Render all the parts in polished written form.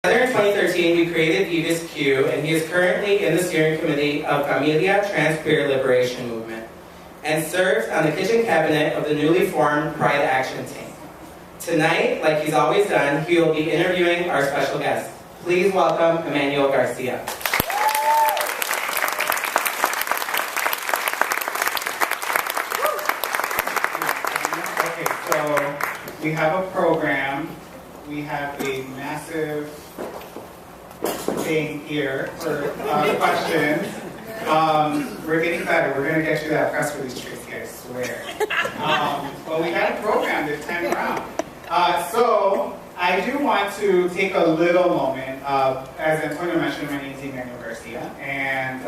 In 2013, we created Vives Q, and he is currently in the steering committee of Familia Trans Queer Liberation Movement, and serves on the kitchen cabinet of the newly formed Pride Action Team. Tonight, like he's always done, he will be interviewing our special guest. Please welcome Emmanuel Garcia. Okay, so we have a program. We have a massive thing here for questions. We're getting better. We're going to get you that press release, Tracy, I swear. But we had a program this time around. So I do want to take a little moment. As Antonio mentioned, my name is Emmanuel Garcia, and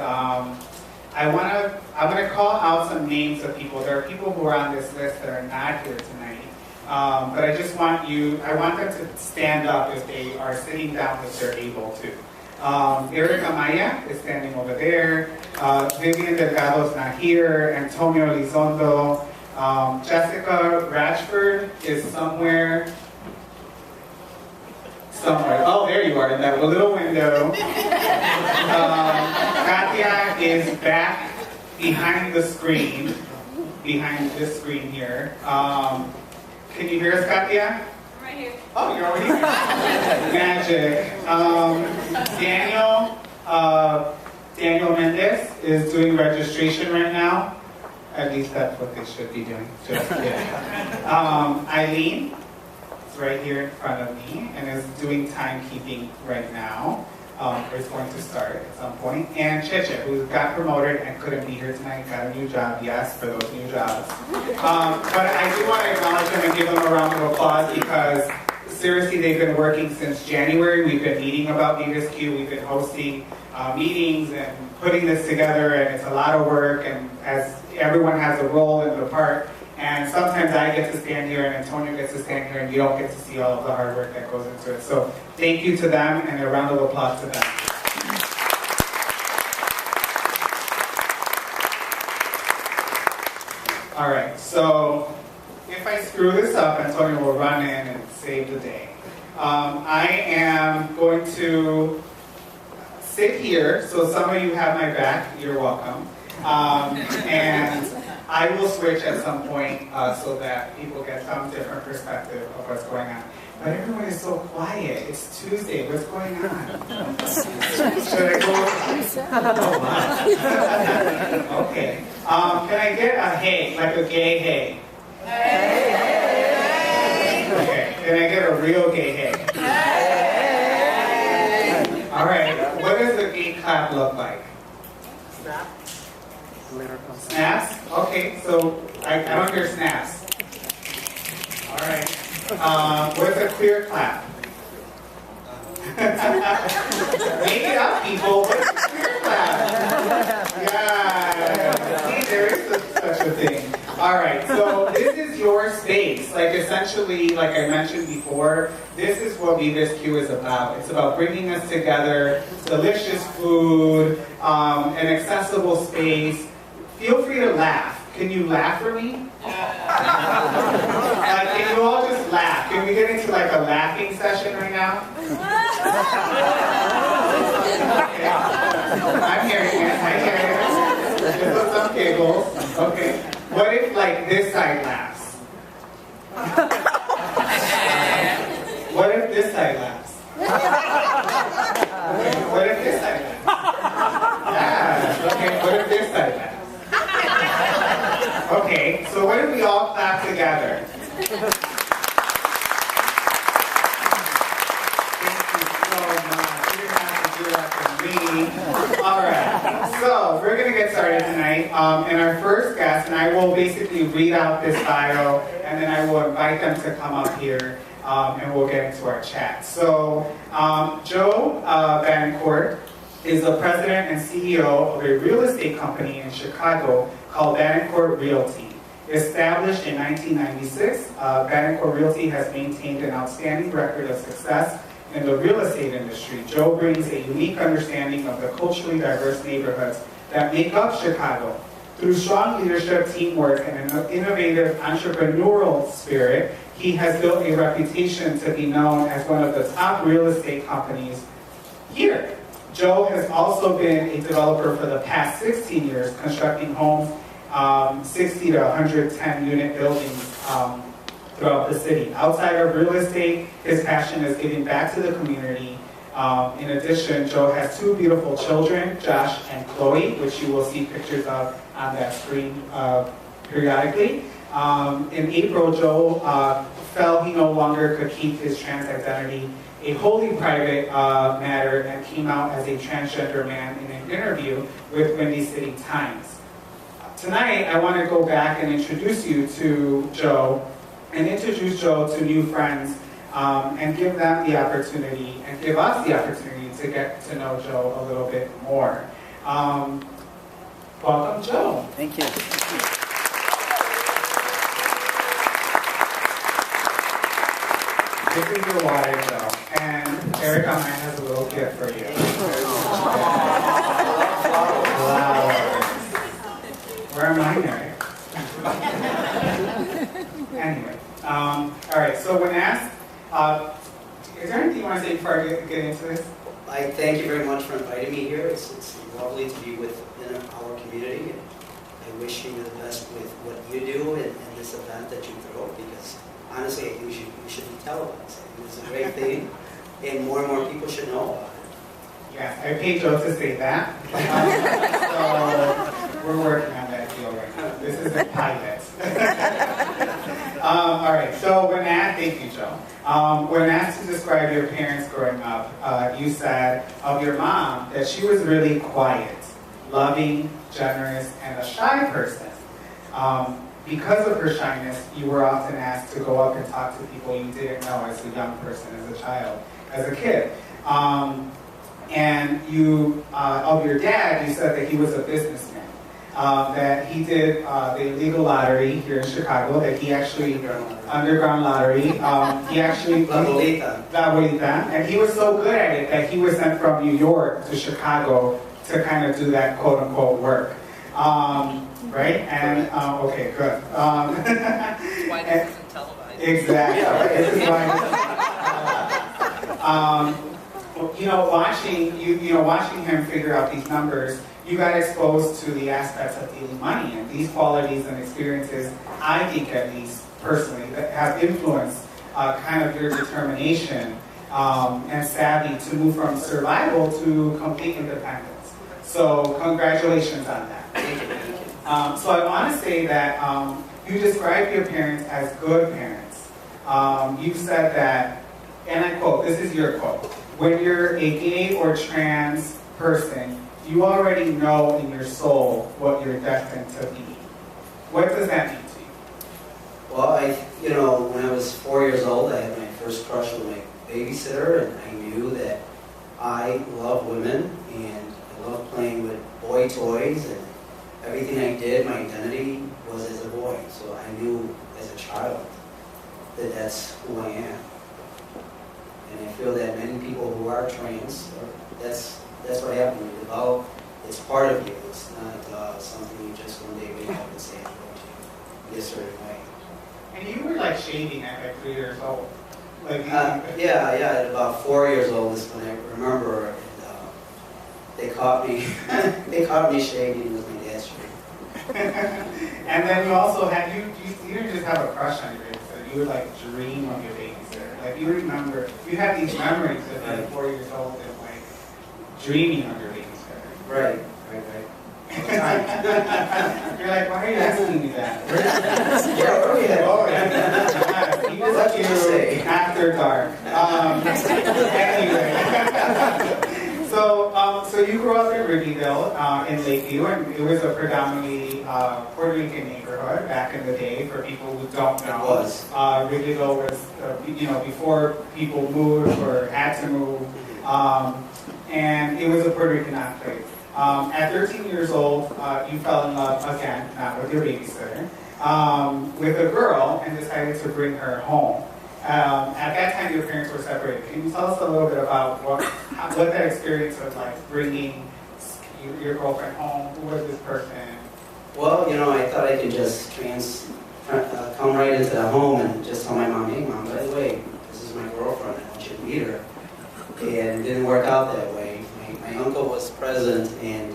I'm going to call out some names of people. There are people who are on this list that are not here tonight. But I want them to stand up if they are sitting down if they're able to. Eric Amaya is standing over there. Vivian Delgado is not here. Antonio Elizondo. Jessica Ratchford is somewhere. Oh, there you are in that little window. Katia is back behind the screen. Behind this screen here. Can you hear us, Katia? I'm right here. Oh, you're already here. Magic. Daniel Mendez is doing registration right now. At least that's what they should be doing. Eileen is right here in front of me and is doing timekeeping right now. Is going to start at some point. And Cheche, who got promoted and couldn't be here tonight, got a new job. Yes, for those new jobs. But I do want to acknowledge them and give them a round of applause because seriously, they've been working since January. We've been meeting about Vives Q. We've been hosting meetings and putting this together, and it's a lot of work. And as everyone has a role and a part, and sometimes I get to stand here and Antonio gets to stand here and you don't get to see all of the hard work that goes into it. So thank you to them and a round of applause to them. All right, so if I screw this up, Antonio will run in and save the day. I am going to sit here, so some of you have my back, you're welcome. And I will switch at some point so that people get some different perspective of what's going on. But everyone is so quiet. It's Tuesday. What's going on? Should I go? Oh, wow. Okay. Can I get a hey, like a gay hey? Hey! Okay. Can I get a real gay hey? Hey! All right. What does a gay clap look like? Snap. Snaps? Okay, so I don't hear snaps. All right. What's a queer clap? Make it up, people. What's a queer clap? Yeah. See, there is such a thing. All right, so this is your space. Like essentially, like I mentioned before, this is what Vives Q is about. It's about bringing us together, delicious food, an accessible space. Feel free to laugh. Can you laugh for me? Can you all just laugh? Can we get into like a laughing session right now? Okay. I'm hearing it. I hear it. Just some giggles. Okay. What if like this side laughs? What if this side laughs? Okay. What if this side laughs? Yeah. Okay. What if this side laughs? Okay, so what if we all clap together? Thank you so much. You didn't have to do that for me. All right, so we're going to get started tonight. And our first guest, and I will basically read out this bio, and then I will invite them to come up here, and we'll get into our chat. So, Joe Betancourt is the president and CEO of a real estate company in Chicago called Betancourt Realty. Established in 1996, Betancourt Realty has maintained an outstanding record of success in the real estate industry. Joe brings a unique understanding of the culturally diverse neighborhoods that make up Chicago. Through strong leadership, teamwork, and an innovative entrepreneurial spirit, he has built a reputation to be known as one of the top real estate companies here. Joe has also been a developer for the past 16 years, constructing homes, 60 to 110 unit buildings throughout the city. Outside of real estate, his passion is giving back to the community. In addition, Joe has two beautiful children, Josh and Chloe, which you will see pictures of on that screen periodically. In April, Joe felt he no longer could keep his trans identity a wholly private matter and came out as a transgender man in an interview with Windy City Times. Tonight, I want to go back and introduce you to Joe and introduce Joe to new friends and give them the opportunity and give us the opportunity to get to know Joe a little bit more. Welcome, Joe. Thank you. This is your water, Joe. And Eric on mine has a little gift for you. Flowers. Where am I, Eric? Anyway, all right, so when asked, is there anything you want to say before I get into this? I thank you very much for inviting me here. It's lovely to be within our community. I wish you the best with what you do and this event that you throw, because honestly, I think you should be televised. It's a great thing, and more people should know about it. Yes, I paid Joe to say that. So we're working on that deal right now. This is a pilot. All right, so when asked, thank you, Joe. When asked to describe your parents growing up, you said of your mom that she was really quiet, loving, generous, and a shy person. Because of her shyness, you were often asked to go up and talk to people you didn't know as a young person, as a child, as a kid. And you, of your dad, you said that he was a businessman. That he did the illegal lottery here in Chicago, that he actually, underground lottery, he actually, La Bolita, and he was so good at it that he was sent from New York to Chicago to kind of do that quote-unquote work. Right? And, okay, good. Why this isn't televised. Exactly. Yeah, right. This is why, watching him figure out these numbers, you got exposed to the aspects of dealing money, and these qualities and experiences, I think at least personally, that have influenced kind of your determination and savvy to move from survival to complete independence. So congratulations on that. So I want to say that you describe your parents as good parents. You said that, and I quote, this is your quote, when you're a gay or trans person, you already know in your soul what you're destined to be. What does that mean to you? Well, when I was 4 years old, I had my first crush with my babysitter, and I knew that I love women, and I love playing with boy toys, and everything I did, my identity was as a boy. So I knew as a child that that's who I am. And I feel that many people who are trans, that's what happened. You develop, it's part of you. It's not something you just one day wake up and say, I'm going to be a certain way. And you were like shading at like 3 years old. Like yeah, at about 4 years old is when I remember, and, they caught me shading with my dad's shade. And then you also had, you didn't just have a crush on your babysitter, you would like dream of your babysitter. Like you remember, you have these memories of being 4 years old and like dreaming of your babysitter. Right. You're like, why are you asking me that? Yeah, where are we at? Oh, yeah. He was What did you say? after dark. Anyway. So you grew up in Ridgeville, in Lakeview, and it was a predominantly Puerto Rican neighborhood back in the day. For people who don't know, It was. Ridgeville was, before people moved or had to move, and it was a Puerto Rican enclave. At 13 years old, you fell in love again, not with your babysitter, with a girl, and decided to bring her home. At that time, your parents were separated. Can you tell us a little bit about what that experience was like, bringing your girlfriend home? Who was this person? Well, I thought I could just transfer come right into the home and just tell my mom, hey mom, by the way, this is my girlfriend, I want you to meet her. And it didn't work out that way. My uncle was present, and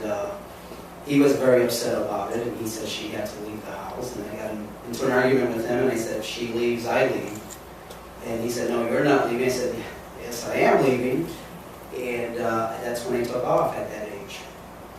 he was very upset about it, and he said she had to leave the house. And I got into an argument with him, and I said, if she leaves, I leave. And he said, no, you're not leaving. I said, yes, I am leaving. And that's when I took off at that age.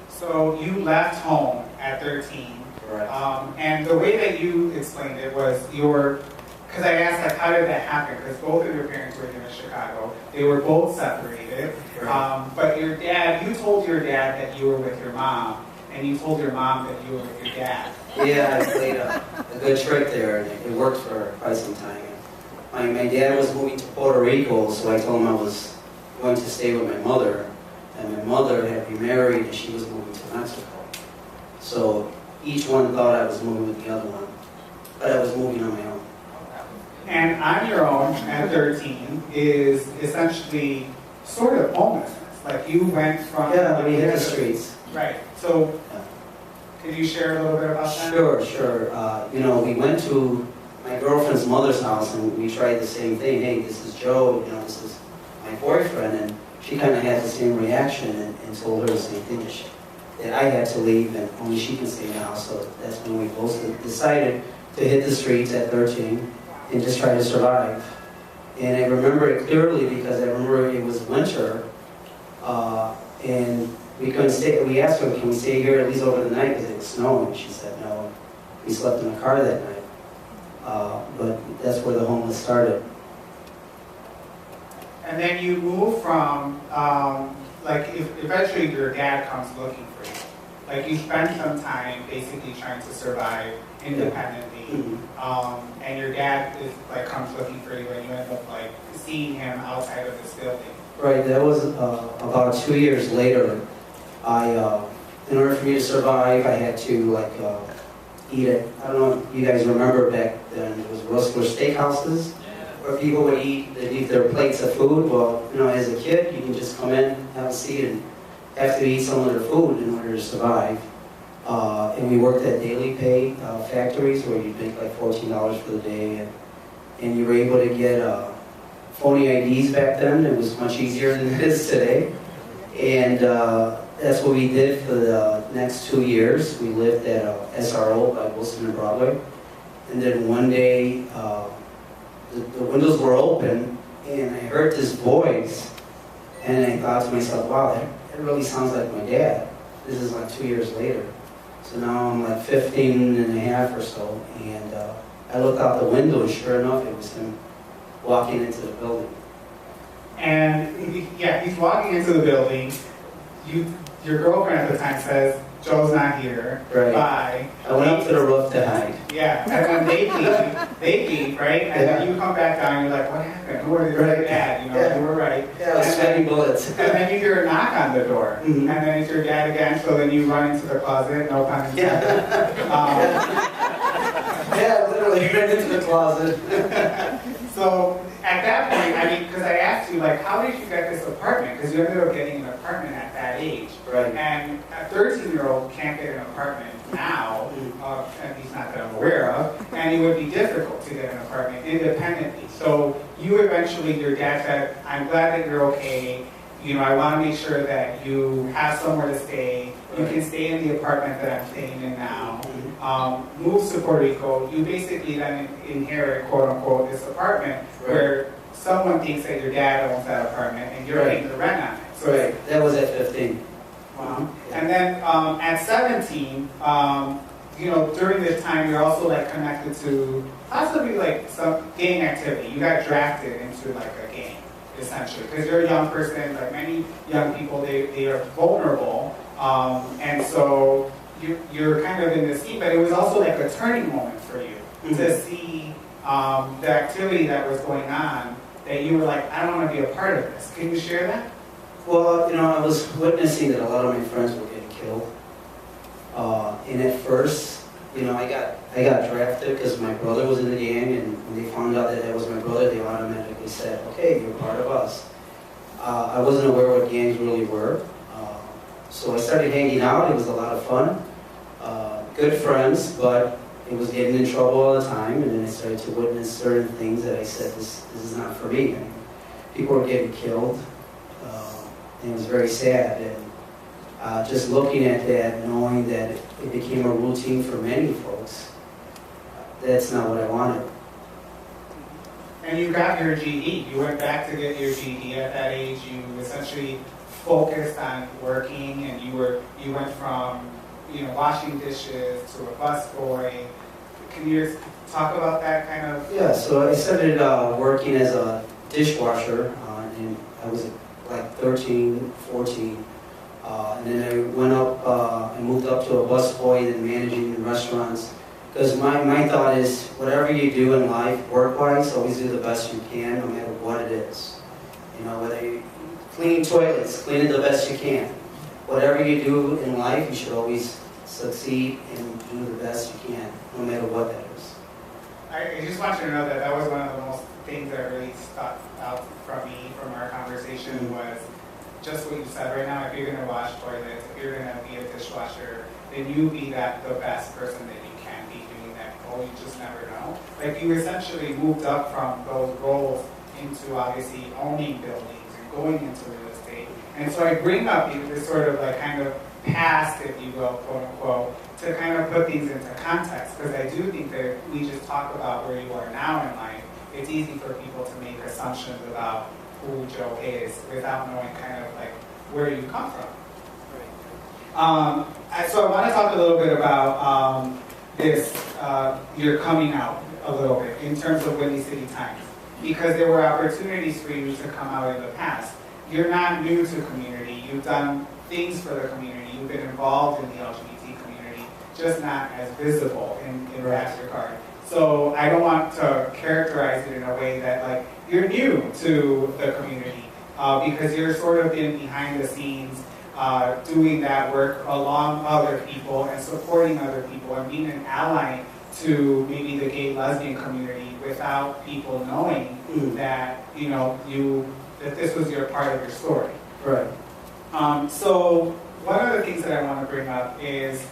So you left home at 13. Correct. And the way that you explained it was because I asked, like, how did that happen? Because both of your parents were here in Chicago. They were both separated. Right. But your dad, you told your dad that you were with your mom, and you told your mom that you were with your dad. Yeah, I played a good trick there, and it worked for quite some time. My dad was moving to Puerto Rico, so I told him I was going to stay with my mother, and my mother had remarried, and she was moving to Mexico. So each one thought I was moving with the other one, but I was moving on my own. And on your own at 13 is essentially sort of homelessness. Like you went from... Yeah, we hit the streets. Right. So could you share a little bit about that? Sure. We went to my girlfriend's mother's house, and we tried the same thing. Hey, this is Joe, this is my boyfriend. And she kind of had the same reaction and told her the same thing, that I had to leave and only she can stay in the house. So that's when we both decided to hit the streets at 13 and just try to survive. And I remember it clearly because I remember it was winter, and we couldn't stay. We asked her, can we stay here at least over the night because it was snowing? She said no. We slept in the car that night. But that's where the homeless started. And then you move from, if eventually your dad comes looking for you. Like you spend some time basically trying to survive independently. Mm-hmm. And your dad comes looking for you, and you end up seeing him outside of this building. Right. That was about 2 years later. In order for me to survive, I had to eat it. I don't know if you guys remember back then, there was Rustler Steakhouses where people would eat their plates of food. Well, as a kid, you can just come in, have a seat, and have to eat some of their food in order to survive. And we worked at daily pay factories where you'd make $14 for the day, and you were able to get phony IDs back then. It was much easier than it is today. And that's what we did for the next 2 years. We lived at SRO by Wilson and Broadway. And then one day, the windows were open, and I heard this voice, and I thought to myself, wow, that really sounds like my dad. This is 2 years later. So now I'm 15 and a half or so, and I looked out the window, and sure enough, it was him walking into the building. And he's walking into the building. Your girlfriend at the time says, Joe's not here. Right. Bye. I went up to the roof to hide. Yeah, and then they leave, right? And then you come back down, and you're like, what happened? Who are they? Right. Dad, you were right. Yeah, I was sweating bullets. And then you hear a knock on the door. Mm-hmm. And then it's your dad again, so then you run into the closet, no pun intended. Yeah, literally ran into the closet. So at that point, because I asked you, how did you get this apartment? Because you ended up getting an apartment at that age. Right. And a 13-year-old can't get an apartment now, at least not that I'm aware of, and it would be difficult to get an apartment independently. So your dad said, I'm glad that you're okay. I want to make sure that you have somewhere to stay. You can stay in the apartment that I'm staying in now. Moves to Puerto Rico. You basically then inherit, quote unquote, this apartment where someone thinks that your dad owns that apartment and you're paying the rent on it. So that was at 15. Wow. And then at 17, during this time, you're also connected to possibly some gang activity. You got drafted into a gang, essentially, because you're a young person. Like many young people, they are vulnerable, and so you're kind of in this scene. But it was also a turning moment for you to see the activity that was going on. That you were I don't want to be a part of this. Can you share that? Well, I was witnessing that a lot of my friends were getting killed. And at first, I got drafted because my brother was in the gang, and when they found out that that was my brother, they automatically said, okay, you're part of us. I wasn't aware what gangs really were. So I started hanging out. It was a lot of fun. Good friends, but it was getting in trouble all the time, and then I started to witness certain things that I said, this is not for me. And people were getting killed, and it was very sad. And just looking at that, knowing that it became a routine for many folks, that's not what I wanted. And you got your GED. You went back to get your GED at that age. You essentially focused on working, and you went from washing dishes to a busboy. Can you just talk about that kind of? Yeah, so I started working as a dishwasher, and I was like 13, 14. And then I went up, I moved up to a busboy, then managing in restaurants. Because my thought is, whatever you do in life, work-wise, always do the best you can, no matter what it is. Whether you're cleaning toilets, clean it the best you can. Whatever you do in life, you should always succeed and do the best you can, no matter what that is. I just want you to know that was one of the most things that really stuck out from me from our conversation was just what you said right now. If you're going to wash toilets, if you're going to be a dishwasher, then you be the best person that you can be doing that role. You just never know. Like, you essentially moved up from those roles into obviously owning buildings and going into real estate. And so I bring up this sort of like kind of past, if you will, quote unquote, to kind of put things into context, because I do think that we just talk about where you are now in life. It's easy for people to make assumptions about who Joe is without knowing kind of like where you come from. So I want to talk a little bit about this, your coming out a little bit in terms of Windy City Times, because there were opportunities for you to come out in the past. You're not new to community. You've done things for the community. You've been involved in the LGBT community, just not as visible in that regard. So I don't want to characterize it in a way that like you're new to the community because you're sort of been behind the scenes doing that work along other people and supporting other people and being an ally to maybe the gay lesbian community without people knowing that that this was your part of your story. Right. So one of the things that I want to bring up is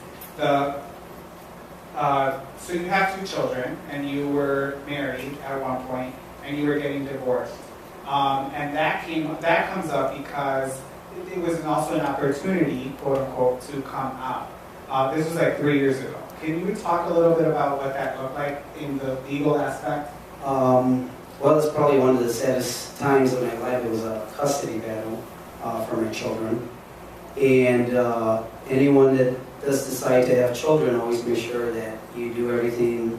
so you have 2 children, and you were married at one point, and you were getting divorced. And that comes up because it was also an opportunity, quote unquote, to come out. This was like 3 years ago. Can you talk a little bit about what that looked like in the legal aspect? Well, it's probably one of the saddest times of my life. It was a custody battle for my children. And anyone that does decide to have children, always make sure that you do everything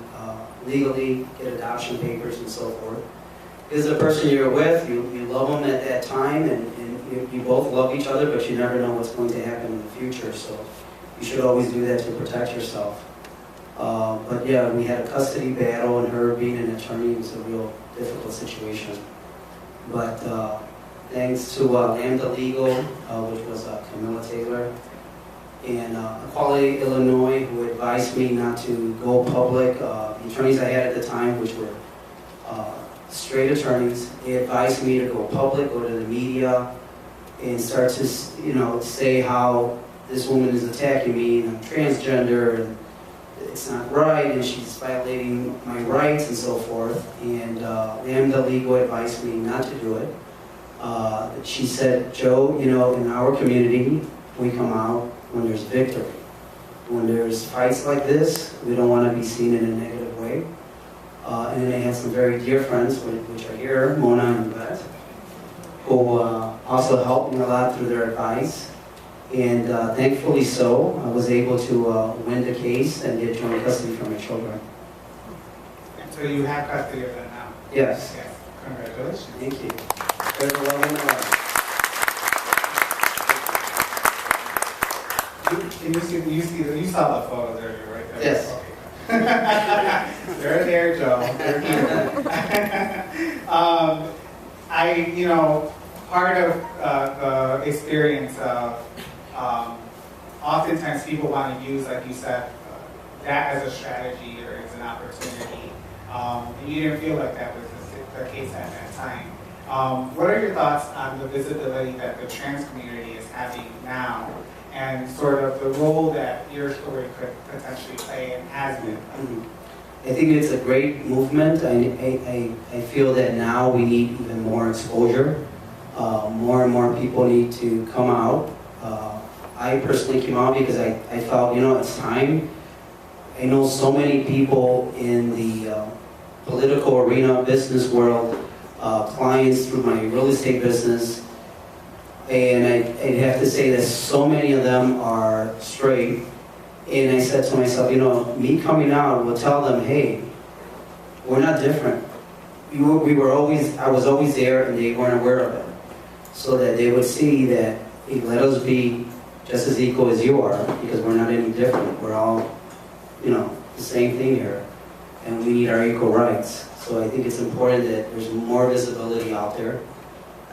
legally, get adoption papers and so forth. Because the person you're with, you love them at that time, and you both love each other, but you never know what's going to happen in the future. So you should always do that to protect yourself. But yeah, we had a custody battle, and her being an attorney was a real difficult situation. But thanks to Lambda Legal, which was Camilla Taylor, and Equality Illinois, who advised me not to go public. The attorneys I had at the time, which were straight attorneys, they advised me to go public, go to the media, and start to say how this woman is attacking me, and I'm transgender, and it's not right, and she's violating my rights and so forth. And Lambda Legal advised me not to do it. She said, Joe, in our community, we come out when there's victory. When there's fights like this, we don't want to be seen in a negative way. And then I had some very dear friends, which are here, Mona and Beth, who also helped me a lot through their advice. And thankfully so, I was able to win the case and get joint custody for my children. And so you have custody of them now? Yes. Yes. Congratulations. Thank you. There's a love in my life. You saw the photos earlier, right? Yes. Okay. They're there, Joe. They're here. Part of the experience of oftentimes people want to use, like you said, that as a strategy or as an opportunity. And you didn't feel like that was the case at that time. What are your thoughts on the visibility that the trans community is having now? and sort of the role that your story could potentially play and has been. I think it's a great movement. I feel that now we need even more exposure. More and more people need to come out. I personally came out because I felt, it's time. I know so many people in the political arena, business world, clients through my real estate business, and I'd have to say that so many of them are straight. And I said to myself, me coming out will tell them, hey, we're not different. I was always there and they weren't aware of it. So that they would see that, hey, let us be just as equal as you are, because we're not any different. We're all, the same thing here. And we need our equal rights. So I think it's important that there's more visibility out there.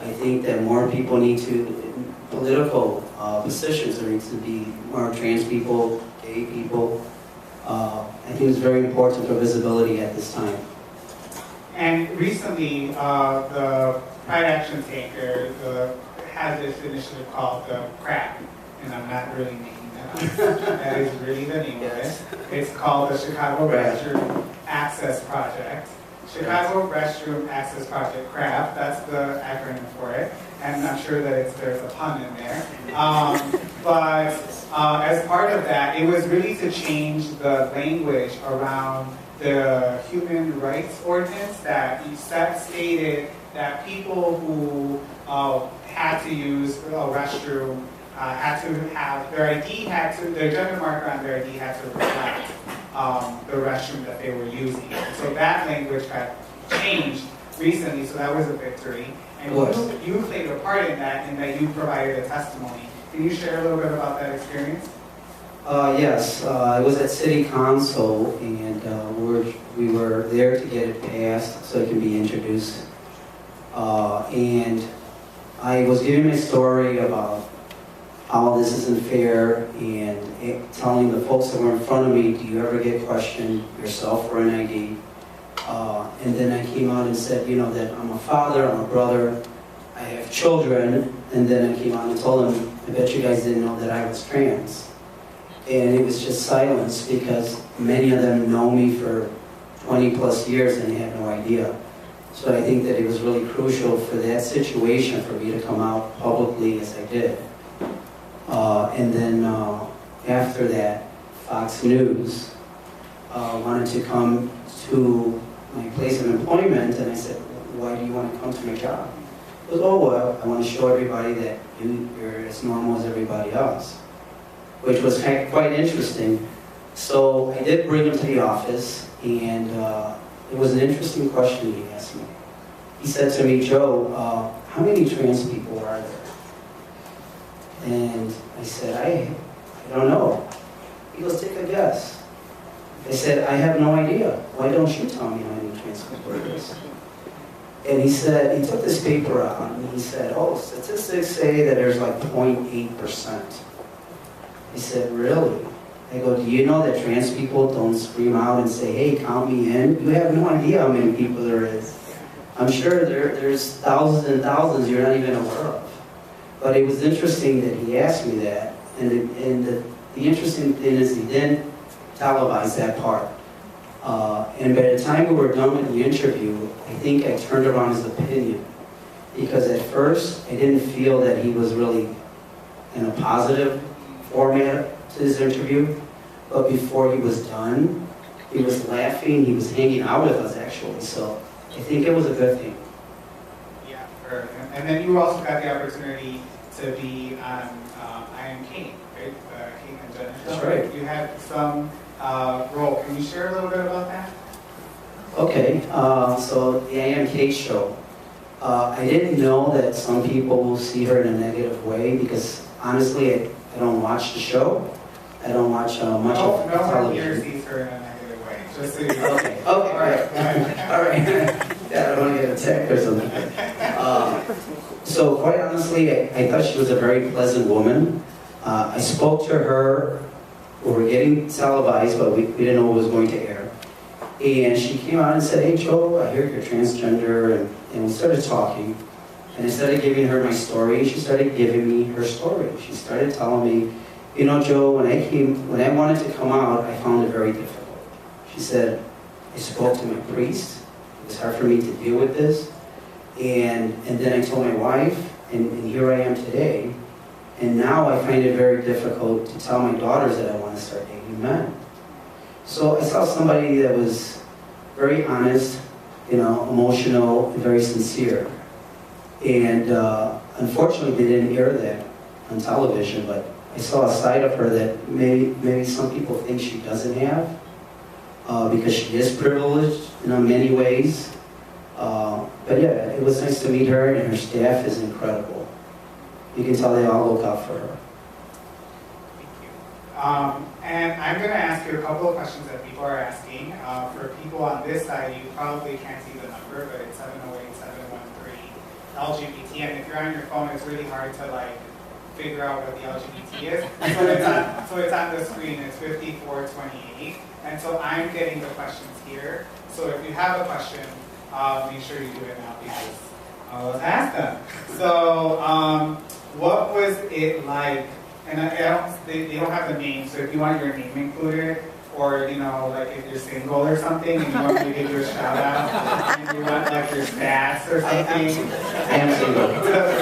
I think that more people need to, political positions, there needs to be more trans people, gay people. I think it's very important for visibility at this time. And recently, the Pride Action Taker has this initiative called the CRAP, and I'm not really making that up. That is really the name of it. It's called the Chicago Restroom Access Project. Chicago Restroom Access Project, CRAP, that's the acronym for it. And I'm sure that there's a pun in there. But as part of that, it was really to change the language around the human rights ordinance that stated that people who had to use a restroom had to have their gender marker on their ID had to reflect the restroom that they were using. So that language got changed recently, so that was a victory. And you played a part in that you provided a testimony. Can you share a little bit about that experience? Yes, I was at City Council, and we were there to get it passed so it can be introduced. And I was giving my story about how this isn't fair, and telling the folks that were in front of me, do you ever get questioned yourself for an ID? And then I came out and said, that I'm a father, I'm a brother, I have children, and then I came out and told them, I bet you guys didn't know that I was trans. And it was just silence, because many of them know me for 20 plus years and they had no idea. So I think that it was really crucial for that situation for me to come out publicly as I did. And then after that, Fox News wanted to come to my place of employment, and I said, why do you want to come to my job? He goes, oh, well, I want to show everybody that you're as normal as everybody else, which was quite interesting. So I did bring him to the office, and it was an interesting question he asked me. He said to me, Joe, how many trans people are there? And I said, I don't know. He goes, take a guess. I said, I have no idea. Why don't you tell me how many trans people there is? And he said, he took this paper out, and he said, oh, statistics say that there's like 0.8%. I said, really? I go, do you know that trans people don't scream out and say, hey, count me in? You have no idea how many people there is. I'm sure there's thousands and thousands you're not even aware of. But it was interesting that he asked me that, and the interesting thing is he didn't televise that part. And by the time we were done with the interview, I think I turned around his opinion. Because at first, I didn't feel that he was really in a positive format to this interview. But before he was done, he was laughing, he was hanging out with us actually. So I think it was a good thing. Yeah, sure. And then you also got the opportunity to be on I Am Kate, right? Kate and Jenna. That's right. You had some role. Can you share a little bit about that? Okay, so the I Am Kate show. I didn't know that some people will see her in a negative way, because honestly, I don't watch the show. I don't watch much of No one here television. sees her in a negative way. Just so you know. Okay, all right. Yeah, I don't want to get attacked or something. So quite honestly, I thought she was a very pleasant woman. I spoke to her. We were getting televised, but we didn't know what was going to air. And she came out and said, hey Joe, I hear you're transgender, and we started talking. And I started giving her my story, and she started giving me her story. She started telling me, you know, Joe, when I wanted to come out, I found it very difficult. She said, I spoke to my priest. It was hard for me to deal with this. And then I told my wife, and here I am today. And now I find it very difficult to tell my daughters that I want to start dating men. So I saw somebody that was very honest, you know, emotional, and very sincere. And unfortunately, they didn't air that on television, but I saw a side of her that maybe some people think she doesn't have, because she is privileged in many ways. But yeah, it was nice to meet her, and her staff is incredible. You can tell they all look out for her. Thank you. And I'm going to ask you a couple of questions that people are asking. For people on this side, you probably can't see the number, but it's 708-713 LGBT. And if you're on your phone, it's really hard to like figure out what the LGBT is. So it's on the screen. It's 5428. And so I'm getting the questions here. So if you have a question, make sure you do it now because let's ask them. So what was it like? And they don't have the name, so if you want your name included, or you know, like if you're single or something, and you want me to give you a shout out, and you want like your stats or something, so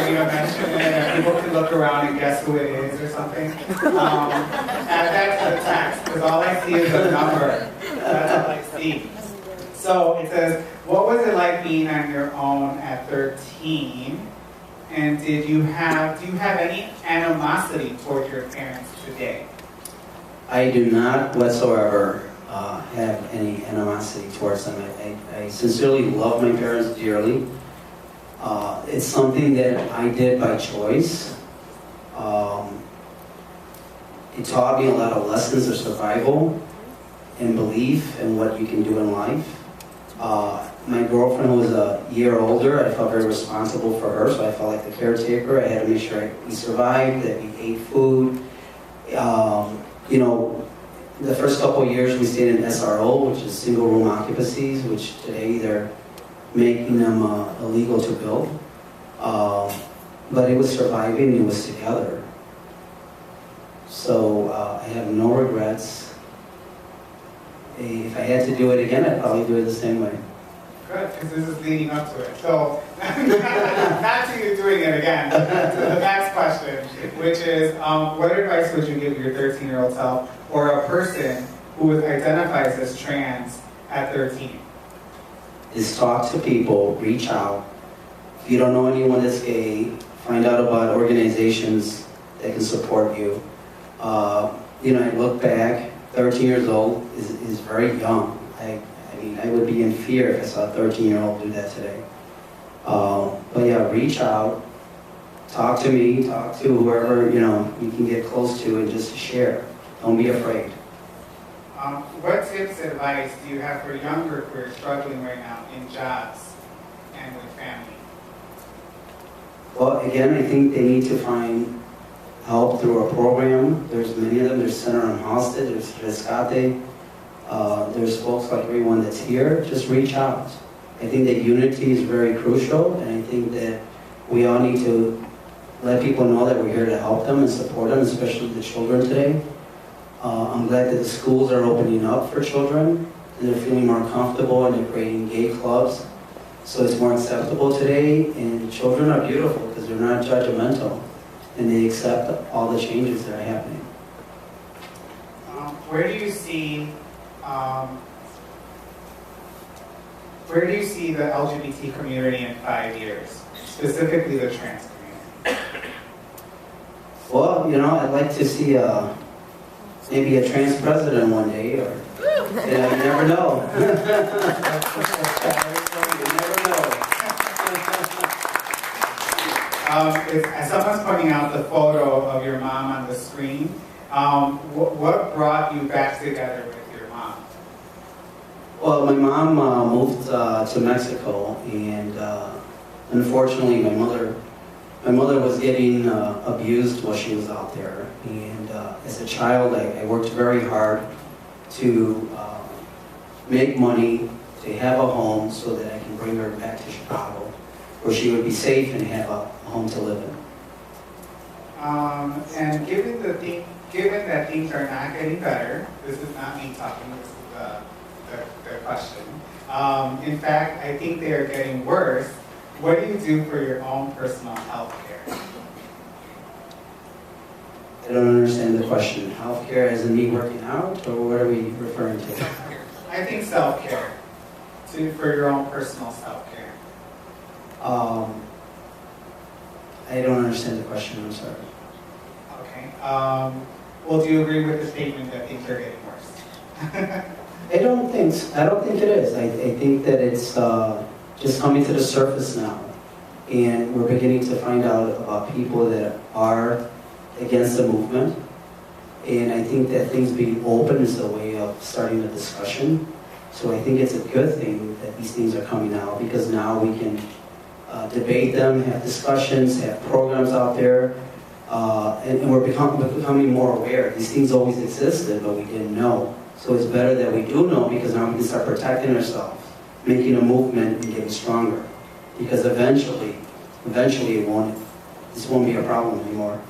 you know, mention it, and people can look around and guess who it is or something. Add that to the text, because all I see is a number. That's all I see. So it says, what was it like being on your own at 13? And do you have any animosity toward your parents today? I do not whatsoever have any animosity towards them. I sincerely love my parents dearly. It's something that I did by choice. It taught me a lot of lessons of survival and belief in what you can do in life. My girlfriend was a year older. I felt very responsible for her, so I felt like the caretaker. I had to make sure we survived, that we ate food. You know, the first couple of years we stayed in SRO, which is single room occupancies, which today they're making them illegal to build. But it was surviving, it was together. So I have no regrets. If I had to do it again, I'd probably do it the same way. Good, because this is leading up to it. So, not to you doing it again, to the next question, which is, what advice would you give your 13-year-old self or a person who identifies as trans at 13? Is talk to people, reach out. If you don't know anyone that's gay, find out about organizations that can support you. You know, I look back, 13 years old is very young. I mean, I would be in fear if I saw a 13-year-old do that today. But yeah, reach out, talk to me, talk to whoever, you know, you can get close to and just share. Don't be afraid. What tips, advice do you have for younger who are struggling right now in jobs and with family? Well, again, I think they need to find help through a program. There's many of them. There's Center on Halstead, there's Rescate. There's folks like everyone that's here. Just reach out. I think that unity is very crucial, and I think that we all need to let people know that we're here to help them and support them, especially the children today. I'm glad that the schools are opening up for children, and they're feeling more comfortable, and they're creating gay clubs. So it's more acceptable today, and children are beautiful because they're not judgmental, and they accept all the changes that are happening. Where do you see the LGBT community in 5 years, specifically the trans community? Well, you know, I'd like to see maybe a trans president one day, or you never know. You never know. As someone's pointing out the photo of your mom on the screen, what brought you back together with your mom? Well, my mom moved to Mexico, and unfortunately, my mother was getting abused while she was out there. And as a child, I worked very hard to make money, to have a home, so that I can bring her back to Chicago, where she would be safe and have a home to live in. And given the theme, given that things are not getting better, this is not me talking, this is the question. In fact, I think they are getting worse. What do you do for your own personal health care? I don't understand the question. Healthcare as in me working out, or what are we referring to? I think self-care, for your own personal self-care. I don't understand the question, I'm sorry. Okay. Well, do you agree with the statement that things are getting worse? I don't think it is. I think that it's just coming to the surface now. And we're beginning to find out about people that are against the movement. And I think that things being open is a way of starting a discussion. So I think it's a good thing that these things are coming out, because now we can debate them, have discussions, have programs out there. And we're becoming more aware. These things always existed, but we didn't know. So it's better that we do know, because now we can start protecting ourselves, making a movement and getting stronger. Because eventually this won't be a problem anymore.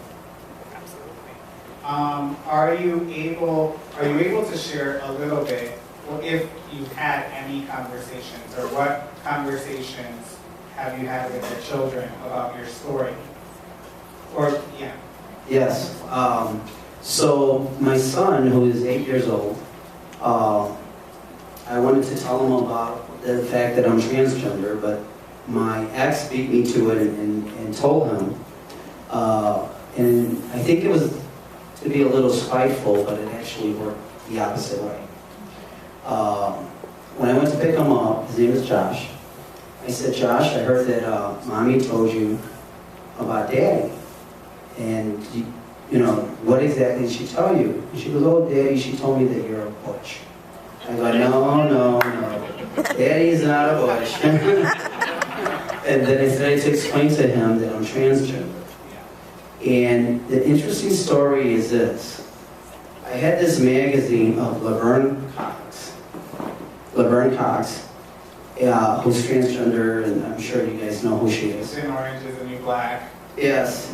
Are you able to share a little bit, or if you had any conversations, or what conversations have you had with your children about your story? Or, yeah. Yes. So my son, who is 8 years old, I wanted to tell him about the fact that I'm transgender, but my ex beat me to it and told him. And I think it was to be a little spiteful, but it actually worked the opposite way. When I went to pick him up, his name is Josh, I said, Josh, I heard that Mommy told you about Daddy. And, you know, what exactly did she tell you? And she goes, oh, Daddy, she told me that you're a butch. I go, no. Daddy's not a butch. And then I started to explain to him that I'm transgender. And the interesting story is this. I had this magazine of Laverne Cox, who's transgender, and I'm sure you guys know who she is. In Orange is the New Black. Yes.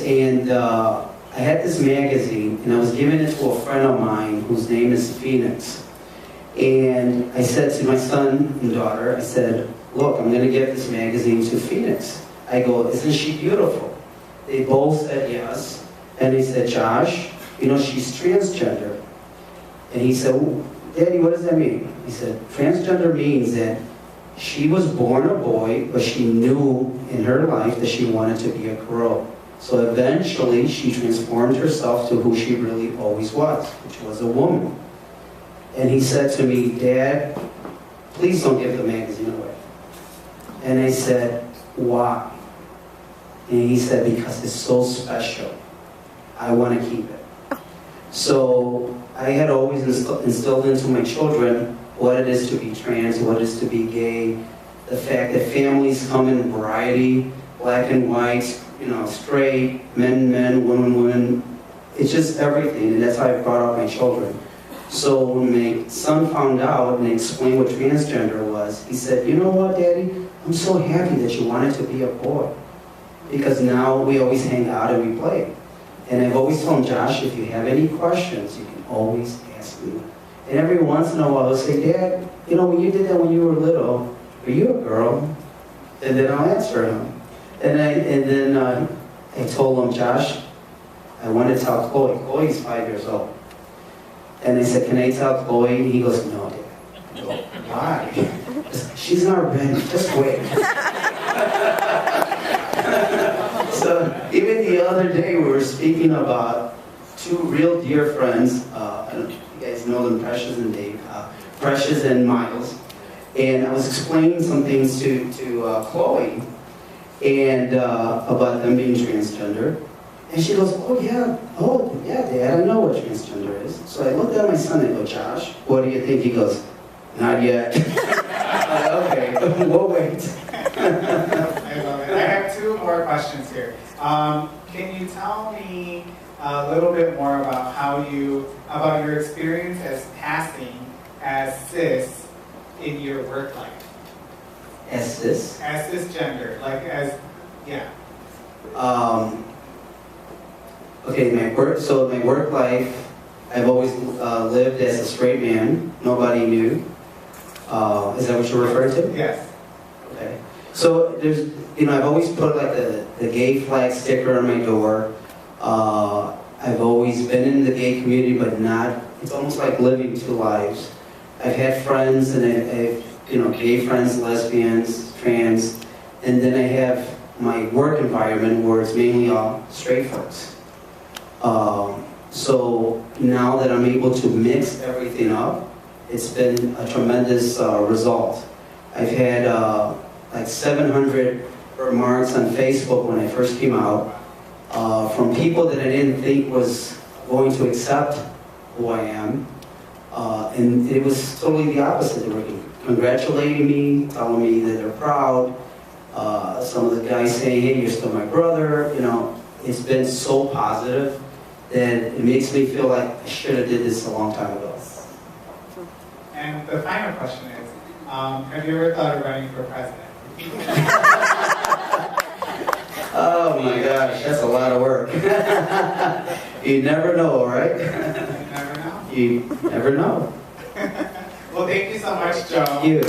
And I had this magazine, and I was giving it to a friend of mine whose name is Phoenix. And I said to my son and daughter, I said, look, I'm going to give this magazine to Phoenix. I go, isn't she beautiful? They both said yes. And they said, Josh, you know, she's transgender. And he said, well, Daddy, what does that mean? He said, transgender means that she was born a boy, but she knew in her life that she wanted to be a girl. So eventually, she transformed herself to who she really always was, which was a woman. And he said to me, Dad, please don't give the magazine away. And I said, why? And he said, because it's so special. I want to keep it. So I had always instilled into my children what it is to be trans, what it is to be gay, the fact that families come in variety, black and white, you know, straight, men, women. It's just everything, and that's how I brought up my children. So when my son found out and explained what transgender was, he said, you know what, Daddy? I'm so happy that you wanted to be a boy. Because now we always hang out and we play. And I've always told him, Josh, if you have any questions, you can always ask me. And every once in a while, I'll say, Dad, you know, when you did that when you were little, were you a girl? And then I'll answer him. And then I told him, Josh, I want to tell Chloe. Chloe's 5 years old. And I said, can I tell Chloe? And he goes, no, Dad. I go, why? She's not ready. Just wait. So even the other day, we were speaking about two real dear friends. I don't know if you guys know them, Precious and Dave. Precious and Miles. And I was explaining some things to Chloe and about them being transgender. And she goes, oh yeah, Dad, I know what transgender is. So I looked at my son and I go, Josh, what do you think? He goes, not yet. Okay, we'll wait. I love it. I have two more questions here. Can you tell me a little bit more about about your experience as passing as cis in your work life? As cis? As cisgender, yeah. Okay, my work life, I've always lived as a straight man. Nobody knew. Is that what you're referring to? Yes. Okay. So there's, I've always put like the gay flag sticker on my door. I've always been in the gay community, but not, it's almost like living two lives. I've had friends, and I've gay friends, lesbians, trans, and then I have my work environment where it's mainly all straight folks. So now that I'm able to mix everything up, it's been a tremendous result. I've had like 700 remarks on Facebook when I first came out from people that I didn't think was going to accept who I am. And it was totally the opposite. They were congratulating me, telling me that they're proud. Some of the guys saying, hey, you're still my brother. It's been so positive that it makes me feel like I should have did this a long time ago. And the final question is, have you ever thought of running for president? Oh my gosh, that's a lot of work. You never know, right? You never know. You never know. Well, thank you so much, Joe. Thank you.